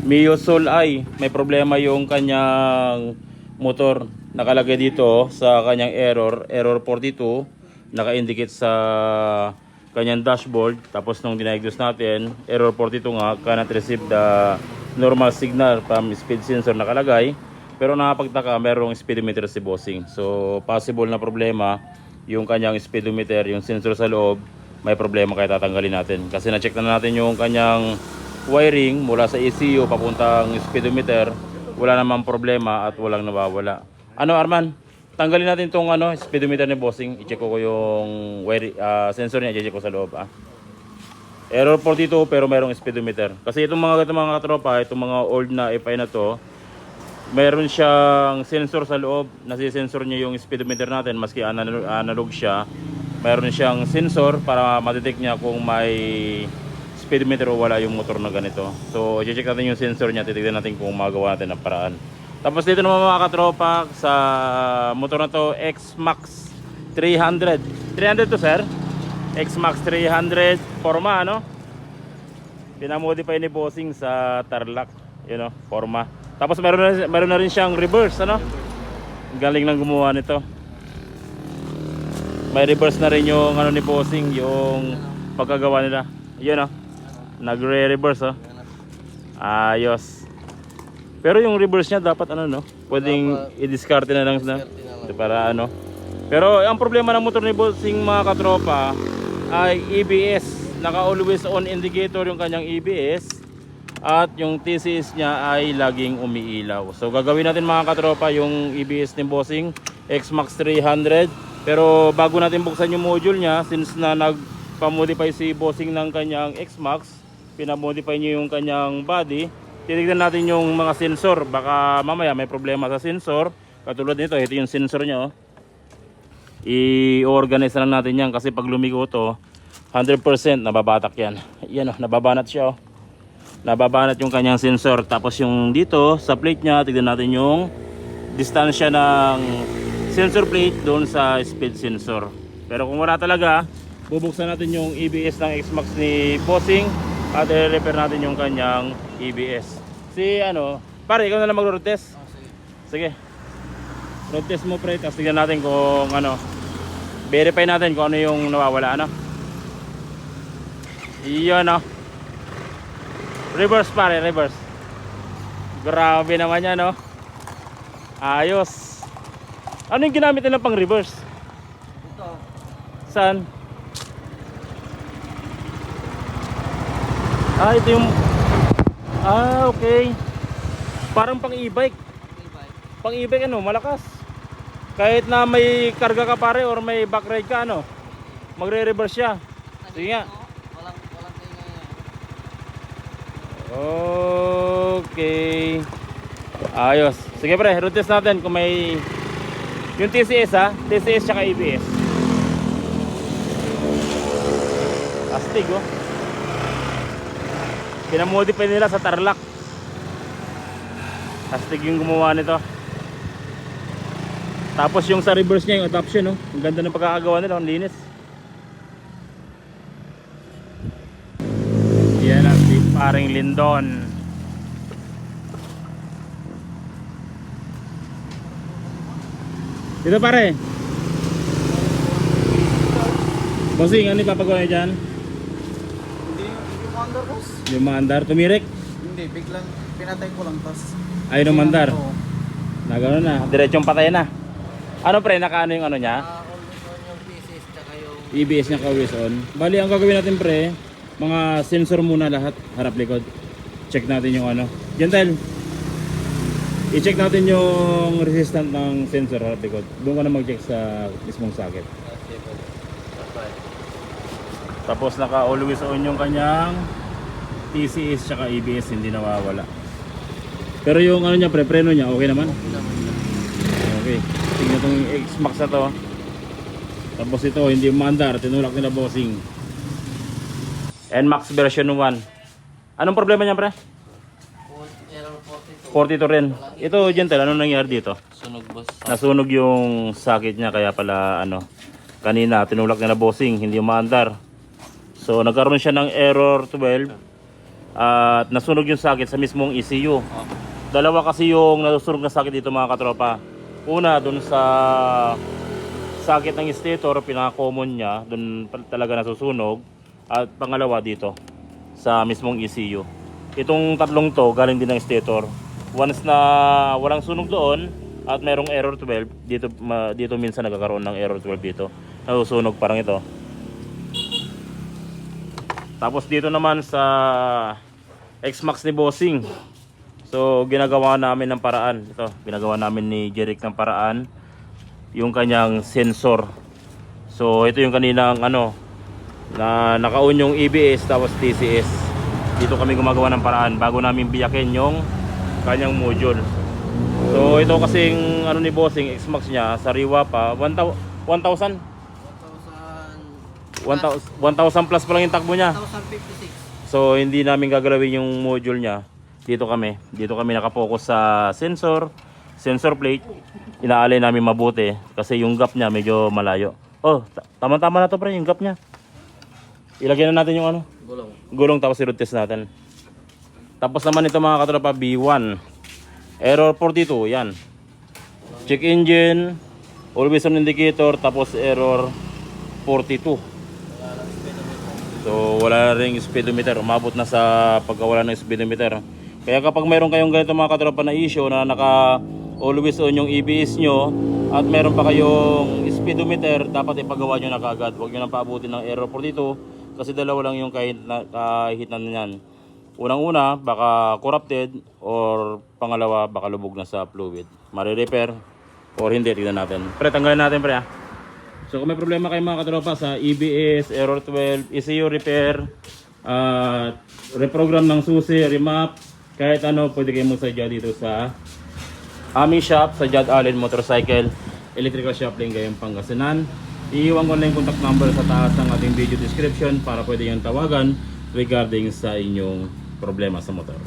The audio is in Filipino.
Mio Soul I, may problema yung kanyang motor. Nakalagay dito sa kanyang error 42, naka-indicate sa kanyang dashboard. Tapos nung diniagnose natin, error 42 nga, cannot receive the normal signal from speed sensor nakalagay. Pero nakapagtaka, merong speedometer si bossing. So possible na problema yung kanyang speedometer, yung sensor sa loob, may problema kaya tatanggalin natin. Kasi na-check na natin yung kanyang wiring mula sa ECU papuntang speedometer, wala namang problema at walang nawawala. Ano Arman? Tanggalin natin tong speedometer ni bossing. I-check ko yung sensor niya, i-check ko sa loob. Error 42 pero mayroong speedometer. Kasi itong mga katropa, itong mga old na FI na to, mayroon siyang sensor sa loob. Nasi-sensor niya yung speedometer natin maski analog siya. Mayroon siyang sensor para ma-detect niya kung may speedometer o wala yung motor na ganito. So i-check natin yung sensor niya, titignan natin kung magawa natin ng paraan. Tapos dito naman mga katropa, sa motor na to, X-Max 300. 300 to sir? X-Max 300 forma pinamodify ni bossing sa Tarlac, forma. Tapos meron na rin siyang reverse, galing lang gumawa nito. May reverse na rin yung ni bossing, yung pagkagawa nila. Nagre-reverse ayos. Pero yung reverse niya dapat pwedeng i-discard na lang para Pero ang problema ng motor ni bossing mga katropa ay EBS. Naka always on indicator yung kanyang EBS at yung TCS niya ay laging umiilaw. So gagawin natin mga katropa yung EBS ni bossing X-Max 300. Pero bago natin buksan yung module niya, since na nagpa-modify si bossing ng kanyang X-Max, pinamodify niyo yung kanyang body, titignan natin yung mga sensor. Baka mamaya may problema sa sensor. Katulad nito, ito yung sensor niya i-organize lang natin yan kasi pag lumigo to 100% nababatak yan. Nababanat siya nababanat yung kanyang sensor. Tapos yung dito sa plate niya, tignan natin yung distansya ng sensor plate doon sa speed sensor. Pero kung wala talaga, bubuksan natin yung EBS ng X-Max ni bossing at i-repair natin yung kanyang EBS. Pare, ikaw na lang mag-road test. Sige. Road test mo pre, tapos tignan natin kung verify natin kung ano yung nawawala Iyon reverse pare, reverse. Grabe naman yan ayos. Ano yung ginamit nila pang reverse? Ito. Saan? Ito yung okay. Parang pang e-bike. Pang e-bike malakas. Kahit na may karga ka pare or may back ride ka magre-reverse siya. Sige nga. Walang tingay. Okay. Ayos. Sige pre, road test natin kung may yung TCS TCS tsaka ABS. Astig pinamodify nila sa Tarlac. Astig yung gumawa nito. Tapos yung sa reverse niya, yung adoption ang ganda ng pagkakagawa nila, ang linis. Yan ang paring Lindon. Dito pare. Bossing, ano ipapagawa niya dyan? Hindi yung mandar boss. Yung mandar, tumirik? Hindi, biglang pinatay ko lang tas. Ayun ang mandar. Nagano na, diretsong patay na. Ano pre, nakaano yung niya? Always on yung pieces tsaka yung EBS niya always on. Bali, ang gagawin natin pre, mga sensor muna lahat, harap likod. Check natin yung Gentle, i-check natin yung resistant ng sensor harap likod. Doon ka na mag-check sa mismong socket. Tapos naka always on yung kanyang TCS tsaka EBS, hindi nawawala. Pero yung niya pre, preno niya okay naman? Okay. Tingnan itong X-Max na to. Tapos ito, hindi mandar, tinulak nila bossing. NMAX version 1. Anong problema niya pre? error 42. 42 rin. Ito gentle, ano nangyari dito? Sunog boss. Nasunog yung socket niya kaya pala kanina tinulak nila bossing, hindi mandar. So nagkaroon siya ng error 12. At nasunog yung sakit sa mismong ECU. Dalawa kasi yung nasusunog na sakit dito mga katropa. Una, dun sa sakit ng stator, pinaka-common niya, dun talaga nasusunog. At pangalawa dito, sa mismong ECU. Itong tatlong to, galing din ng stator. Once na walang sunog doon, at merong error 12, dito minsan nagkakaroon ng error 12 dito. Nasusunog parang ito. Tapos dito naman sa X-Max ni Bossing. So ginagawa namin ng paraan. Ito, ginagawa namin ni Jeric ng paraan yung kanyang sensor. So ito yung kaninang ano na naka-on yung EBS tapos TCS. Dito kami gumagawa ng paraan bago namin biyakin yung kanyang module. So ito kasing ano ni Bossing, X-Max niya, sariwa pa 1,000 plus pa lang yung takbo niya. 1,056. So hindi namin gagalawin yung module niya. Dito kami nakapokus sa sensor plate. Inaalay namin mabuti kasi yung gap niya medyo malayo. Oh, tama-tama na to pre, yung gap niya. Ilagyan na natin yung ano, gulong tapos i-road test natin. Tapos naman ito mga katropa, B1 error 42, yan. Check engine, always on indicator, tapos error 42. So wala ring speedometer, umabot na sa pagkawala ng speedometer. Kaya kapag mayroon kayong ganito mga katropa na issue na naka always on yung EBS nyo at meron pa kayong speedometer, dapat ipagawa nyo na kaagad. Huwag nyo nang paabutin ng error 42 kasi dalawa lang yung kahitan niyan. Unang-una, baka corrupted or pangalawa, baka lubog na sa fluid. Mare-repair or hindi, tignan natin. Pre, tanggalin natin pre ha. So kung may problema kayo mga katropa sa EBS, error 12, ECU repair, reprogram ng susi, remap, kahit ano, pwede kayo magsadya dito sa aming shop sa Jad Allen Motorcycle Electrical Shop Lingayen, Pangasinan. Iiwan ko na yung contact number sa taas ng ating video description para pwede yung tawagan regarding sa inyong problema sa motor.